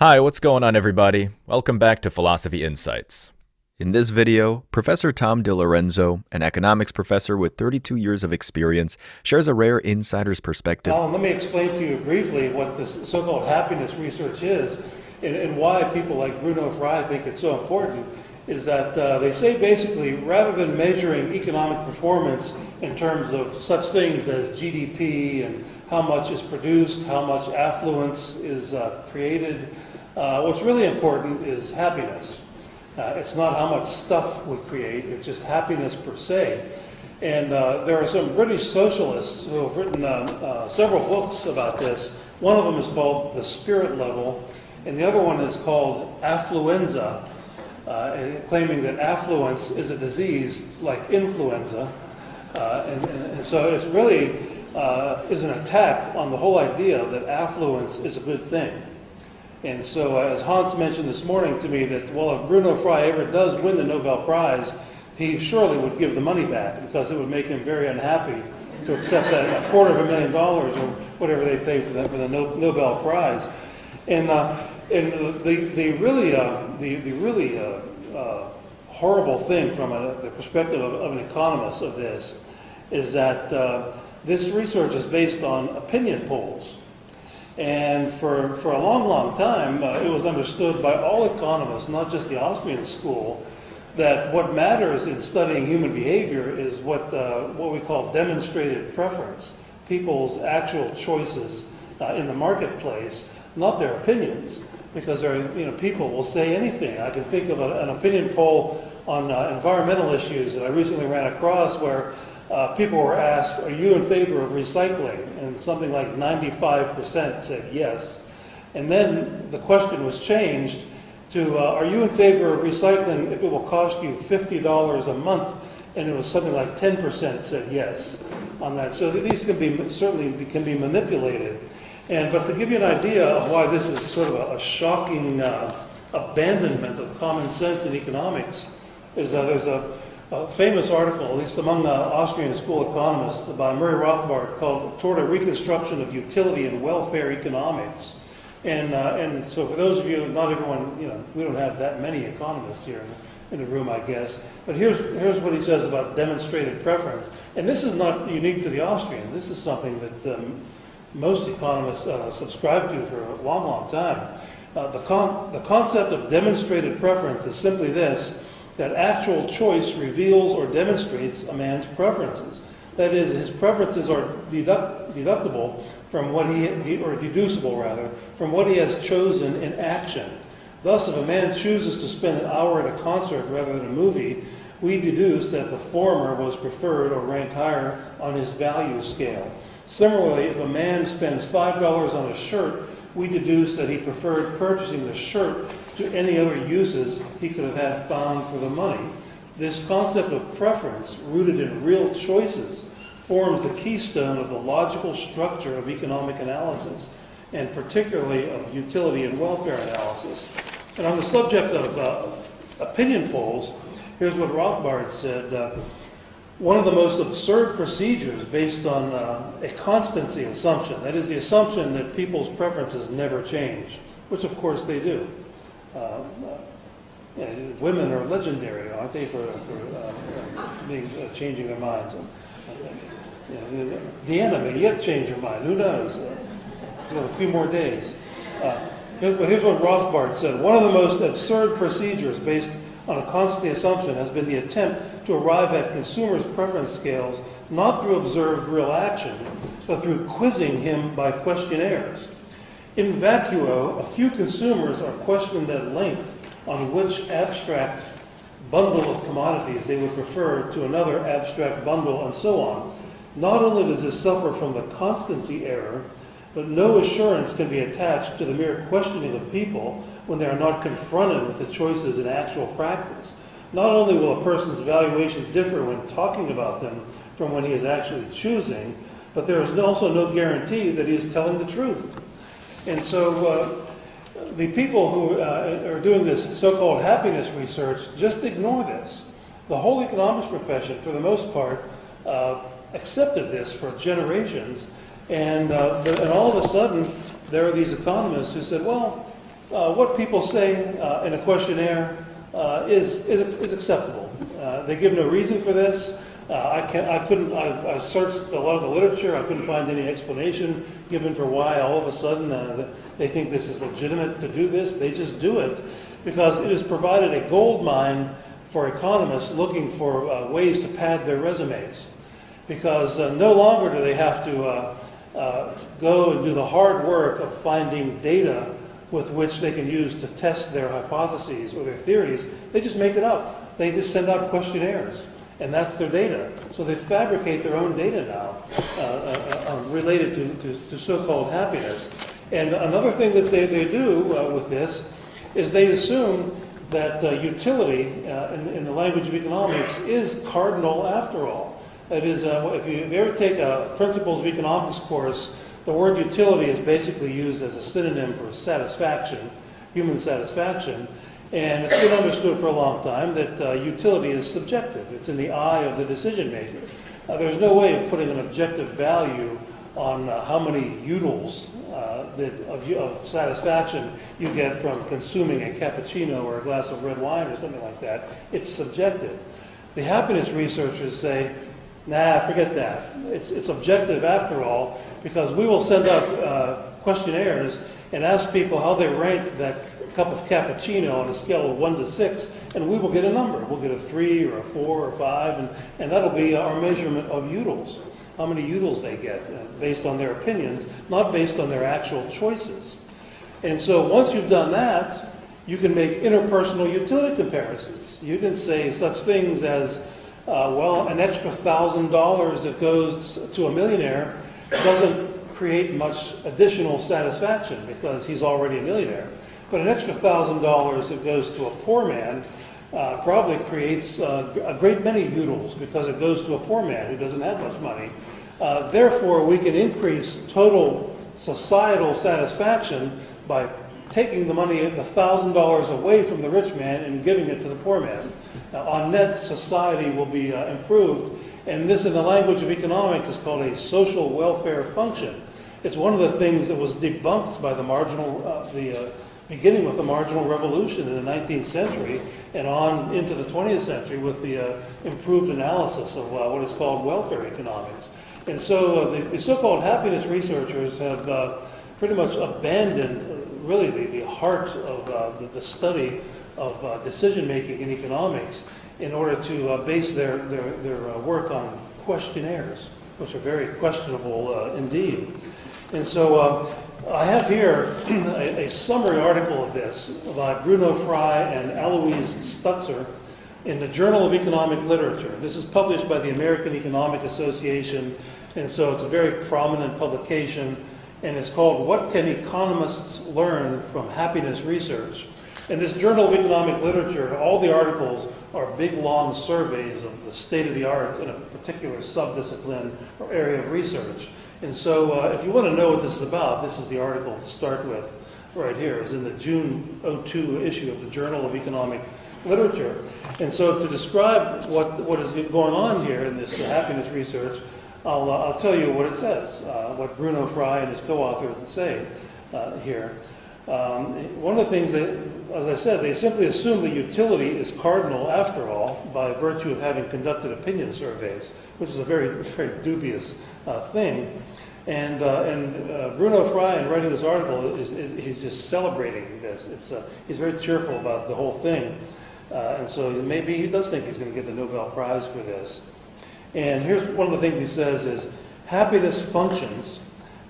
Hi, what's going on everybody? Welcome back to Philosophyinsights. In this video, Professor Tom DiLorenzo, an economics professor with 32 years of experience, shares a rare insider's perspective. Alan, let me explain to you briefly what this so-called happiness research is and why people like Bruno Frey think it's so important. Is that they say basically rather than measuring economic performance in terms of such things as GDP and how much is produced, how much affluence is created, what's really important is happiness. It's not how much stuff we create, it's just happiness per se. And there are some British socialists who have written several books about this. One of them is called The Spirit Level, and the other one is called Affluenza, claiming that affluence is a disease like influenza. And so it's really is an attack on the whole idea that affluence is a good thing. And so as Hans mentioned this morning to me that, well, if Bruno Frey ever does win the Nobel Prize, he surely would give the money back because it would make him very unhappy to accept that $250,000 or whatever they pay for the Nobel Prize. And the really horrible thing from the perspective of an economist of this is that this research is based on opinion polls. And for a long, long time, it was understood by all economists, not just the Austrian school, that what matters in studying human behavior is what we call demonstrated preference, people's actual choices in the marketplace, not their opinions. Because people will say anything. I can think of an opinion poll on environmental issues that I recently ran across where people were asked, are you in favor of recycling? And something like 95% said yes. And then the question was changed to, are you in favor of recycling if it will cost you $50 a month? And it was something like 10% said yes on that. So these certainly can be manipulated. But to give you an idea of why this is sort of a shocking abandonment of common sense in economics, there's a famous article, at least among the Austrian school economists, by Murray Rothbard called Toward a Reconstruction of Utility and Welfare Economics. And so for those of you, not everyone, we don't have that many economists here in the room, I guess. But here's what he says about demonstrated preference. And this is not unique to the Austrians. This is something that most economists subscribe to for a long, long time. The concept of demonstrated preference is simply this, that actual choice reveals or demonstrates a man's preferences. That is, his preferences are deducible from what deducible rather, from what he has chosen in action. Thus, if a man chooses to spend an hour at a concert rather than a movie, we deduce that the former was preferred or ranked higher on his value scale. Similarly, if a man spends $5 on a shirt, we deduce that he preferred purchasing the shirt to any other uses he could have had found for the money. This concept of preference, rooted in real choices, forms the keystone of the logical structure of economic analysis, and particularly of utility and welfare analysis. And on the subject of opinion polls, here's what Rothbard said. One of the most absurd procedures based on a constancy assumption, that is the assumption that people's preferences never change, which of course they do. Women are legendary, aren't they, for changing their minds. Deanna may yet change her mind, who knows? A few more days. But here's what Rothbard said. One of the most absurd procedures based on a constancy assumption has been the attempt to arrive at consumers' preference scales not through observed real action, but through quizzing him by questionnaires. In vacuo, a few consumers are questioned at length on which abstract bundle of commodities they would prefer to another abstract bundle, and so on. Not only does this suffer from the constancy error, but no assurance can be attached to the mere questioning of people when they are not confronted with the choices in actual practice. Not only will a person's valuation differ when talking about them from when he is actually choosing, but there is also no guarantee that he is telling the truth. And so the people who are doing this so-called happiness research just ignore this. The whole economics profession, for the most part, accepted this for generations, and all of a sudden there are these economists who said, well, what people say in a questionnaire is acceptable. They give no reason for this. I searched a lot of the literature. I couldn't find any explanation given for why all of a sudden they think this is legitimate to do this. They just do it because it has provided a gold mine for economists looking for ways to pad their resumes. Because no longer do they have to go and do the hard work of finding data with which they can use to test their hypotheses or their theories. They just make it up. They just send out questionnaires, and that's their data. So they fabricate their own data now related to so-called happiness. And another thing that they do with this is they assume that utility, in the language of economics, is cardinal after all. That is, if you ever take a Principles of Economics course, the word utility is basically used as a synonym for satisfaction, human satisfaction. And it's been understood for a long time that utility is subjective. It's in the eye of the decision maker. There's no way of putting an objective value on how many utils of satisfaction you get from consuming a cappuccino or a glass of red wine or something like that. It's subjective. The happiness researchers say, nah, forget that. It's objective after all, because we will send out questionnaires and ask people how they rank that cup of cappuccino on a scale of 1 to 6, and we will get a number. We'll get a 3 or a 4 or 5, and that'll be our measurement of utils, how many utils they get, based on their opinions, not based on their actual choices. And so once you've done that, you can make interpersonal utility comparisons. You can say such things as, well, an extra $1,000 that goes to a millionaire doesn't create much additional satisfaction because he's already a millionaire. But an extra $1,000 that goes to a poor man probably creates a great many utils because it goes to a poor man who doesn't have much money. Therefore, we can increase total societal satisfaction by taking the money, the $1,000 away from the rich man and giving it to the poor man. On net, society will be improved, and this in the language of economics is called a social welfare function. It's one of the things that was debunked by beginning with the marginal revolution in the 19th century and on into the 20th century with the improved analysis of what is called welfare economics. And so the so-called happiness researchers have pretty much abandoned really the heart of the study of decision-making in economics in order to base their work on questionnaires, which are very questionable indeed. And so I have here a summary article of this by Bruno Frey and Alois Stutzer in the Journal of Economic Literature. This is published by the American Economic Association, and so it's a very prominent publication, and it's called What Can Economists Learn from Happiness Research? In this Journal of Economic Literature, all the articles are big, long surveys of the state of the art in a particular subdiscipline or area of research. And so if you want to know what this is about, this is the article to start with right here. It's in the June '02 issue of the Journal of Economic Literature. And so to describe what is going on here in this happiness research, I'll tell you what it says, what Bruno Frey and his co-author say here. One of the things that, as I said, they simply assume that utility is cardinal after all by virtue of having conducted opinion surveys, which is a very, very dubious thing. And Bruno Frey, in writing this article, he's just celebrating this. He's very cheerful about the whole thing. And so maybe he does think he's going to get the Nobel Prize for this. And here's one of the things he says is, happiness functions,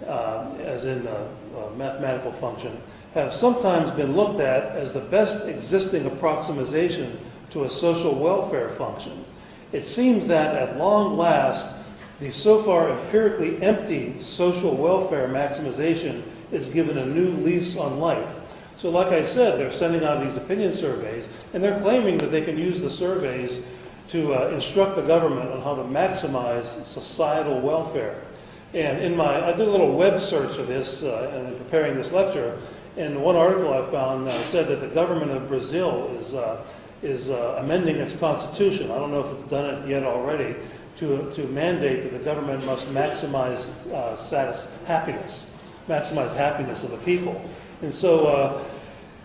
as in a mathematical function, have sometimes been looked at as the best existing approximation to a social welfare function. It seems that at long last, the so far empirically empty social welfare maximization is given a new lease on life. So like I said, they're sending out these opinion surveys, and they're claiming that they can use the surveys to instruct the government on how to maximize societal welfare. And I did a little web search of this in preparing this lecture, and one article I found said that the government of Brazil is amending its constitution. I don't know if it's done it yet already, to mandate that the government must maximize happiness of the people. And so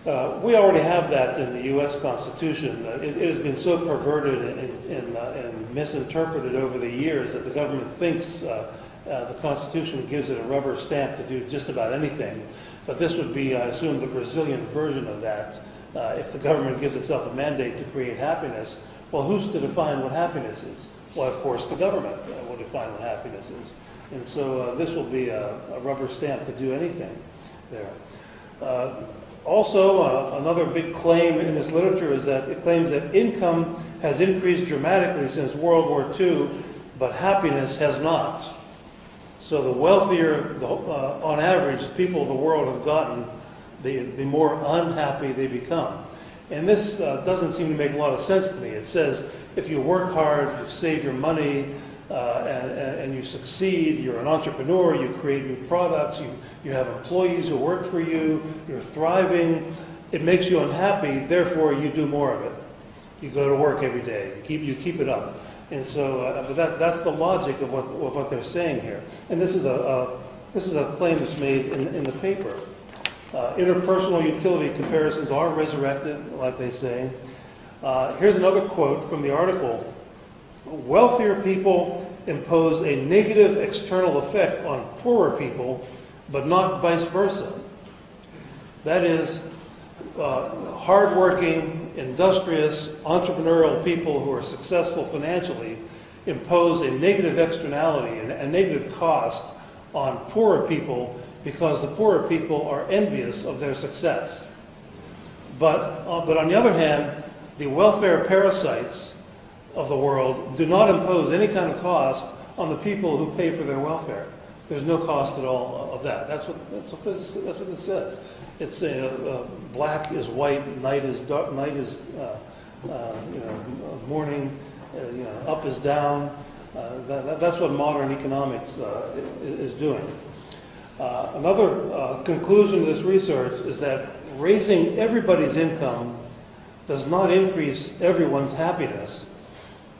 We already have that in the U.S. Constitution. It has been so perverted and misinterpreted over the years that the government thinks the Constitution gives it a rubber stamp to do just about anything. But this would be, I assume, the Brazilian version of that. If the government gives itself a mandate to create happiness, well, who's to define what happiness is? Well, of course, the government will define what happiness is. And so this will be a rubber stamp to do anything there. Also, another big claim in this literature is that it claims that income has increased dramatically since World War II, but happiness has not. So the wealthier, on average, people of the world have gotten, the more unhappy they become. And this doesn't seem to make a lot of sense to me. It says if you work hard, you save your money, and you succeed, you're an entrepreneur, you create new products, you have employees who work for you, you're thriving, it makes you unhappy, therefore you do more of it. You go to work every day, you keep it up. And so, but that's the logic of what they're saying here. And this is a claim that's made in the paper. Interpersonal utility comparisons are resurrected, like they say. Here's another quote from the article. Wealthier people impose a negative external effect on poorer people, but not vice versa. That is, hardworking, industrious, entrepreneurial people who are successful financially impose a negative externality, a negative cost on poorer people because the poorer people are envious of their success. But on the other hand, the welfare parasites of the world do not impose any kind of cost on the people who pay for their welfare. There's no cost at all of that. That's what this says. It's black is white, night is dark, night is morning, up is down. That's what modern economics is doing. Another conclusion of this research is that raising everybody's income does not increase everyone's happiness.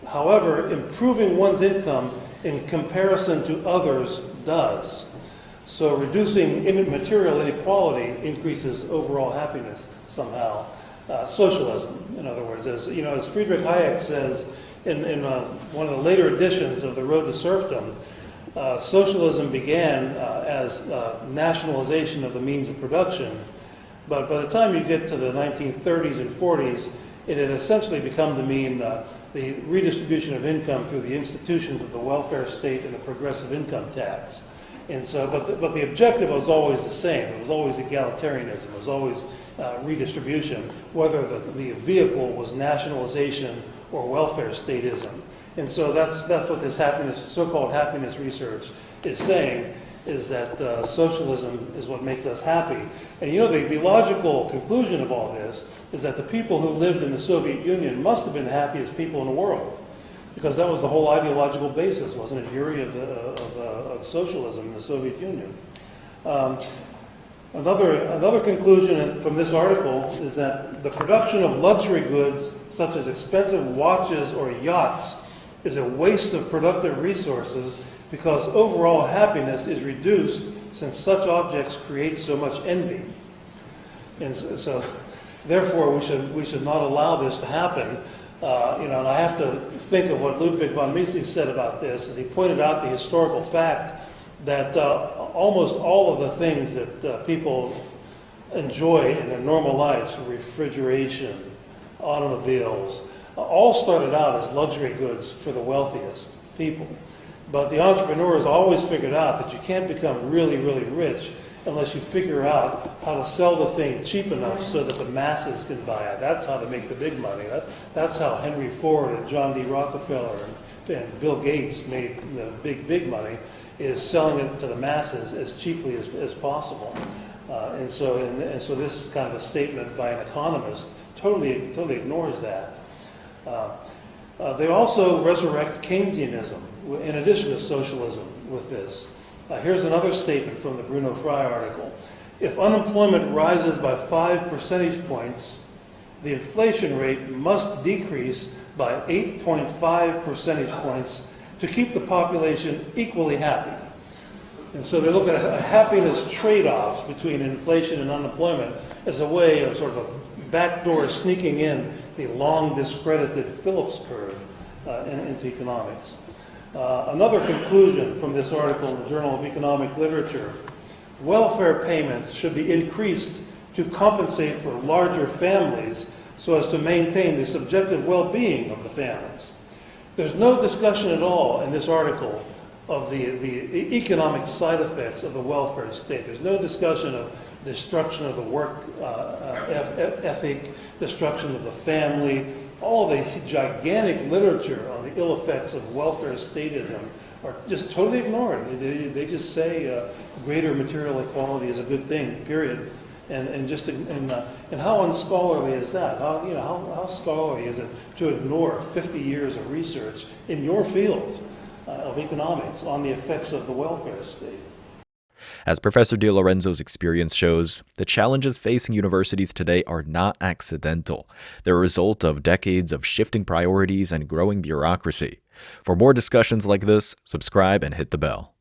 However, improving one's income in comparison to others does. So reducing material inequality increases overall happiness somehow. Socialism, in other words, as Friedrich Hayek says in one of the later editions of The Road to Serfdom, socialism began as nationalization of the means of production, but by the time you get to the 1930s and 40s, it had essentially become to mean the redistribution of income through the institutions of the welfare state and the progressive income tax. And so, but the objective was always the same. It was always egalitarianism. It was always redistribution, whether the vehicle was nationalization or welfare statism. And so that's what this so-called happiness research is saying, is that socialism is what makes us happy. And the logical conclusion of all this is that the people who lived in the Soviet Union must have been the happiest people in the world, because that was the whole ideological basis, wasn't it, Yuri, of socialism in the Soviet Union. Another conclusion from this article is that the production of luxury goods, such as expensive watches or yachts, is a waste of productive resources because overall happiness is reduced since such objects create so much envy. And so therefore, we should not allow this to happen. And I have to think of what Ludwig von Mises said about this, as he pointed out the historical fact that almost all of the things that people enjoy in their normal lives, refrigeration, automobiles, all started out as luxury goods for the wealthiest people. But the entrepreneurs always figured out that you can't become really, really rich unless you figure out how to sell the thing cheap enough so that the masses can buy it. That's how to make the big money. That's how Henry Ford and John D. Rockefeller and Bill Gates made the big money, is selling it to the masses as cheaply as possible. And so this kind of a statement by an economist totally ignores that. They also resurrect Keynesianism in addition to socialism with this. Here's another statement from the Bruno Frey article. If unemployment rises by 5 percentage points, the inflation rate must decrease by 8.5 percentage points to keep the population equally happy. And so they look at happiness trade-offs between inflation and unemployment as a way of sort of a backdoor sneaking in the long discredited Phillips curve into economics. Another conclusion from this article in the Journal of Economic Literature: welfare payments should be increased to compensate for larger families so as to maintain the subjective well-being of the families. There's no discussion at all in this article of the economic side effects of the welfare state. There's no discussion of destruction of the work ethic, destruction of the family. All the gigantic literature on the ill effects of welfare statism are just totally ignored. They just say greater material equality is a good thing, period. And how unscholarly is that? How scholarly is it to ignore 50 years of research in your field of economics on the effects of the welfare state? As Professor DiLorenzo's experience shows, the challenges facing universities today are not accidental. They're a result of decades of shifting priorities and growing bureaucracy. For more discussions like this, subscribe and hit the bell.